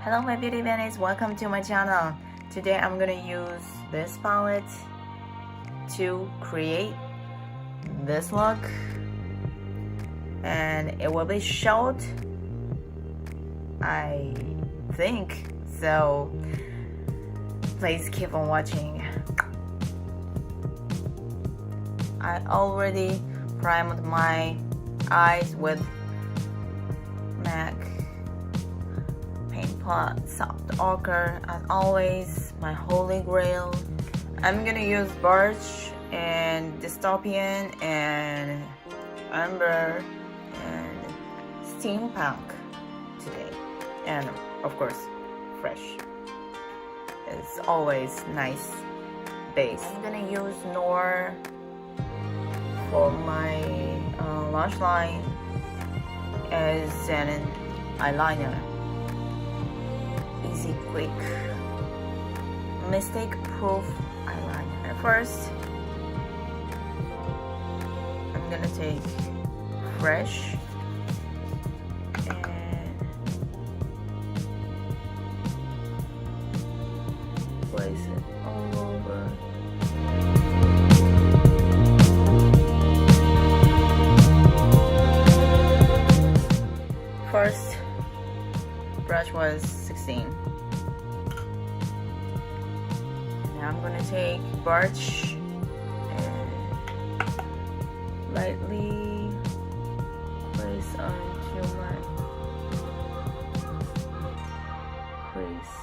Hello my beauty bunnies, welcome to my channel. Today I'm gonna use this palette to create this look, and it will be short, I think, so please keep on watching. I already primed my eyes with MAC Paint Pot Soft Ochre, as always, my holy grail. I'm gonna use Birch and Dystopian and Amber and Steampunk today, and of course Fresh. It's always nice base. I'm gonna use Noir for my lash line as an eyeliner. Easy, quick, mistake-proof eyeliner. First, I'm gonna take Fresh and place it all over. First brush was 16. Now I'm gonna take Birch and lightly place onto my crease.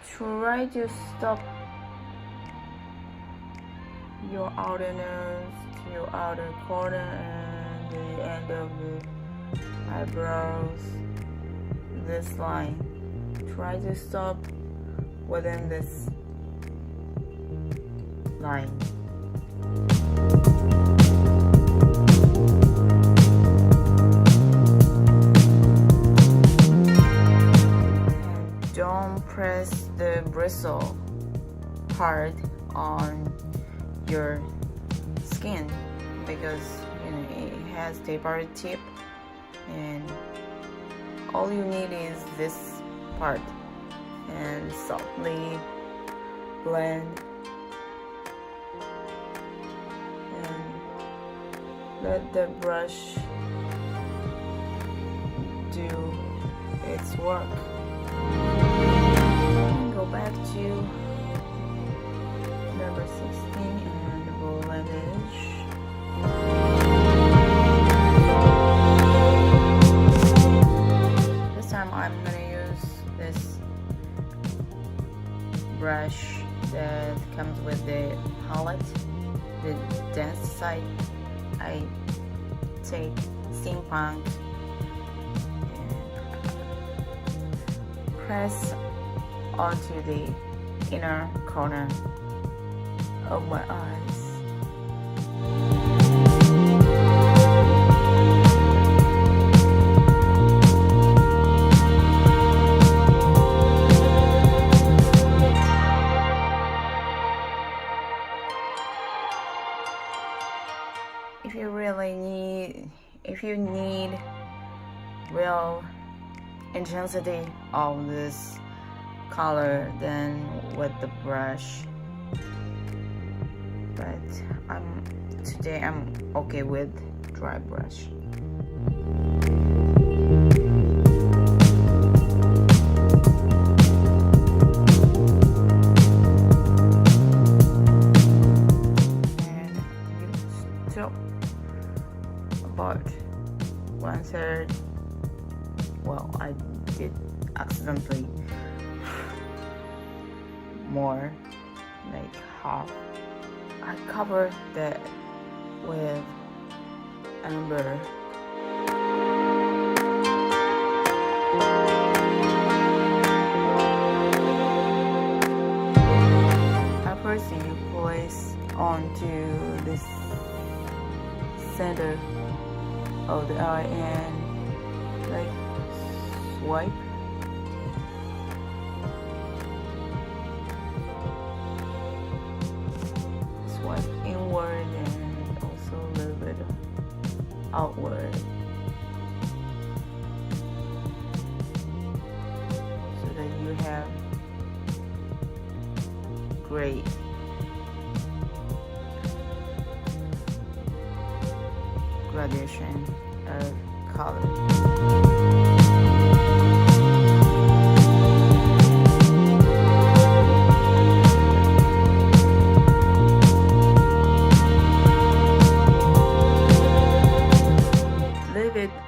Try to stop your outer nose to your outer corner and the end of the eyebrows, this line. Try to stop within this line. And don't press the bristle hard on your skin, because it has tapered tip, and all you need is this part, and softly blend and let the brush do its work. Go back to number 16 and blemish. This time I'm gonna use this brush that comes with the palette, the dense side. I take Steampunk and press onto the inner corner of my eyes. If you need real intensity of this color, then with the brush. But today I'm okay with dry brush. And you stop about 1/3. Well, I did accidentally more, like half. I covered that with Amber. At first you place onto this center of the eye and like swipe. Inward and also a little bit out. outward so that you have great gradation of color.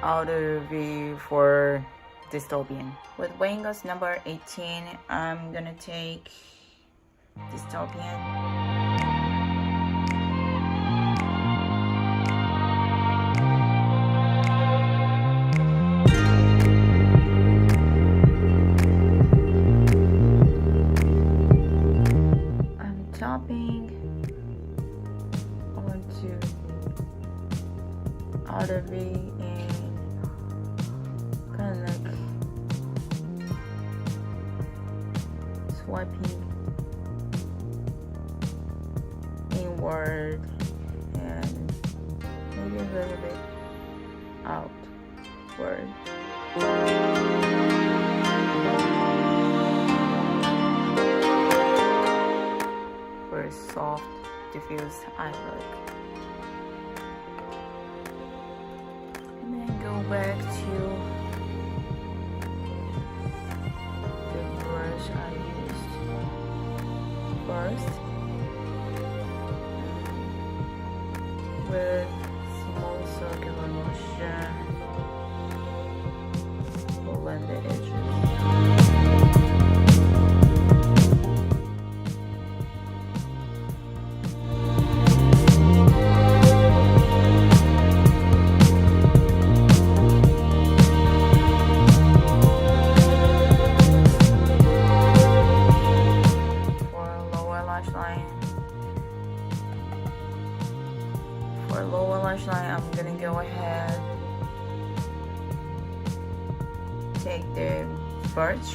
Outer view for dystopian. With Wingos number 18, I'm gonna take dystopian. I'm topping onto outer V and kind of like swiping inward and maybe a little bit outward. For a soft, diffuse eye look. And then go back to the brush I used first with small circular motion, blend the edges. For lower lash line, I'm gonna go ahead, take the birch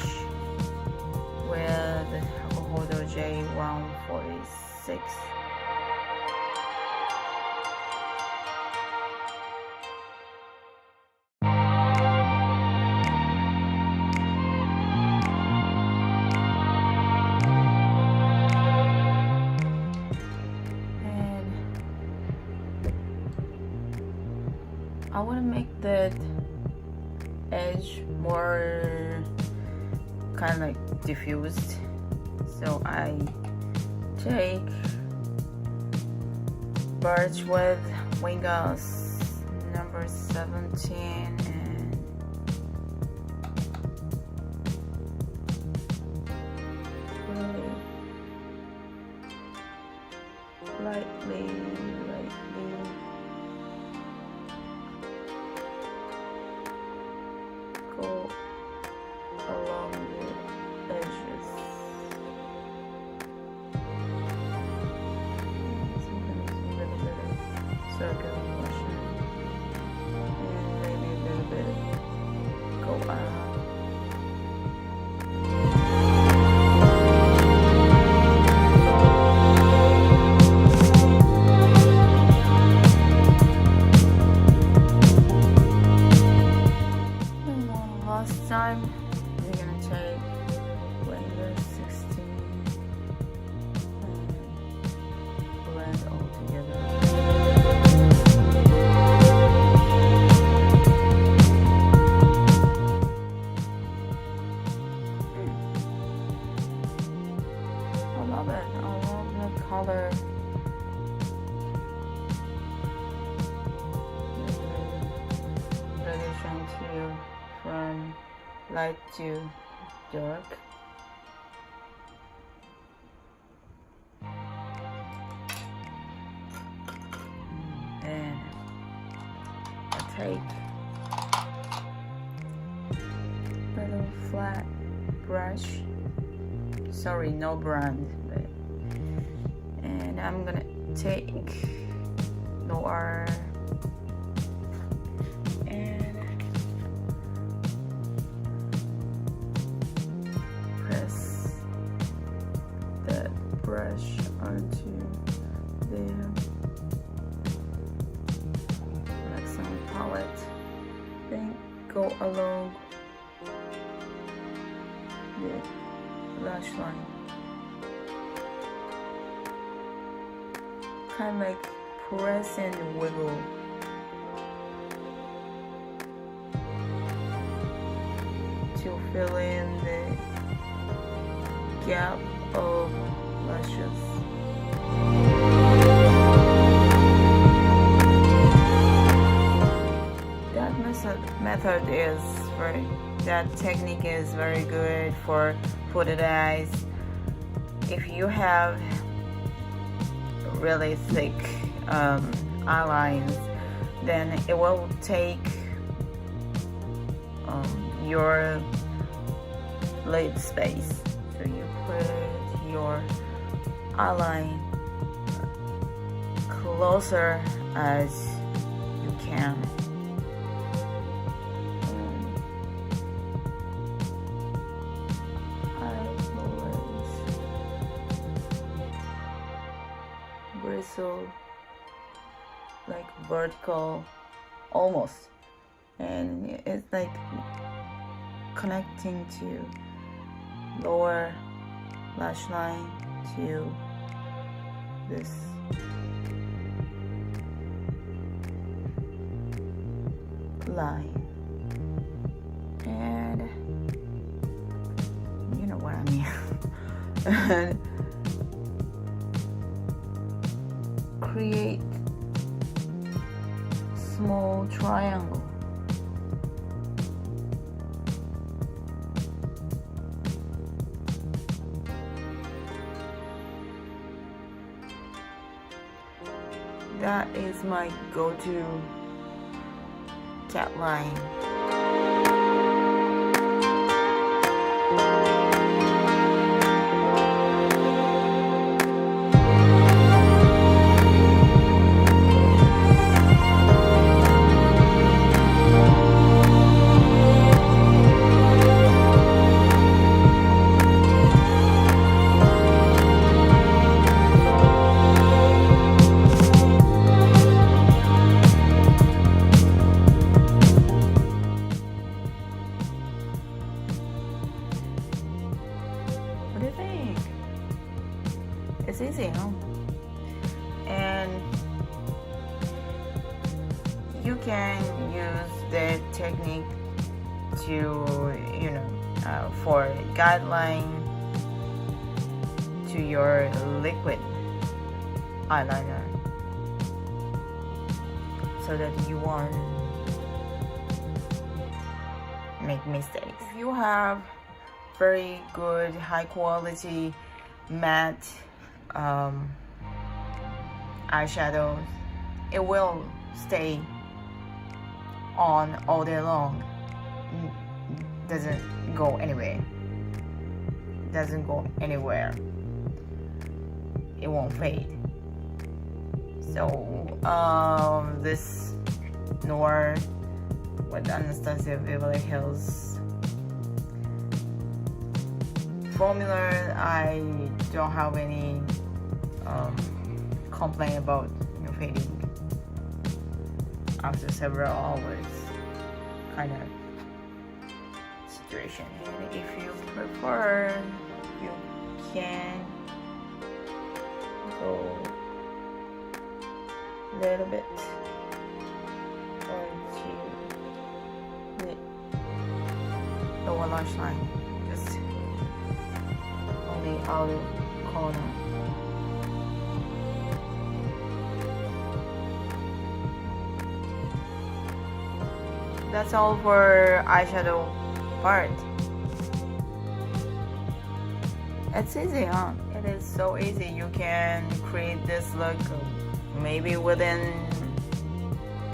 with Hodo J146. I want to make that edge more kind of like diffused, so I take birch with Wingos number 17 and really lightly go along the edges. Some little bit of circular motion and maybe a little bit go out. Time we're gonna take blender 16 and blend all together. I love it. I love the color. Gradation too, from light to dark. And I take a little flat brush, sorry, no brand, but, and I'm gonna take Noir and press that brush onto the maximum power. palette, then go along the lash line, kind of like press and wiggle. To fill in the gap of lashes. That technique is very good for hooded eyes. If you have really thick eye lines, then it will take your lid space. So you put your eye line closer as you can. Bristle like vertical almost, and it's like connecting to lower lash line to this line, and you know what I mean. And create small triangle. That is my go-to cat line. What do you think? It's easy, huh? And you can use the technique to, for guideline to your liquid eyeliner, so that you won't make mistakes. If you have very good high quality matte eyeshadows, it will stay on all day long. Doesn't go anywhere. It won't fade. So this Noir with Anastasia Beverly Hills formula, I don't have any complaint about fading after several hours kind of situation. And if you prefer, you can go a little bit onto the lower lash line, just on the outer corner. That's all for eyeshadow part. It's easy, huh? It is so easy. You can create this look maybe within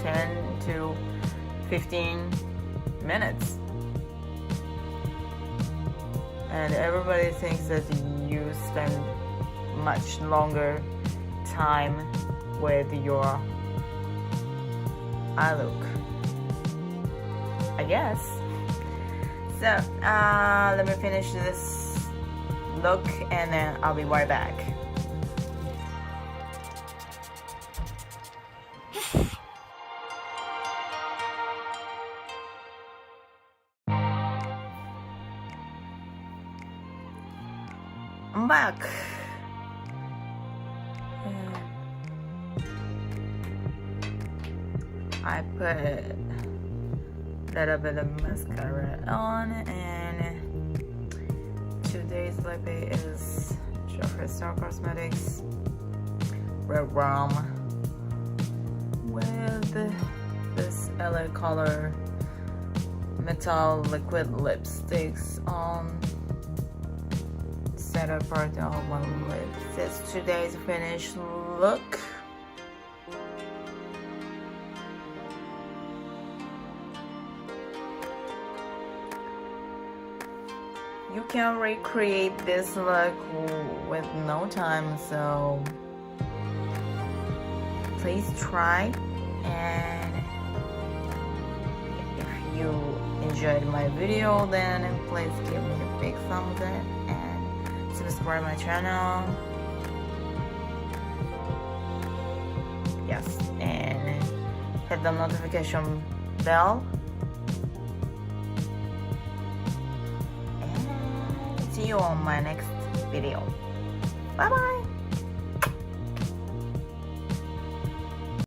10 to 15 minutes. And everybody thinks that you spend much longer time with your eye look, I guess. So let me finish this look and then I'll be right back. I'm back. I put a little bit of mascara on, and today's lip is Jeffree Star Cosmetics Red Rum with this LA color metal liquid lipsticks on. Set apart all one lip. This is today's finished look. You can recreate this look with no time, so please try. And if you enjoyed my video, then please give me a big thumbs up and subscribe my channel. Yes, and hit the notification bell. And see you on my next video. Bye bye.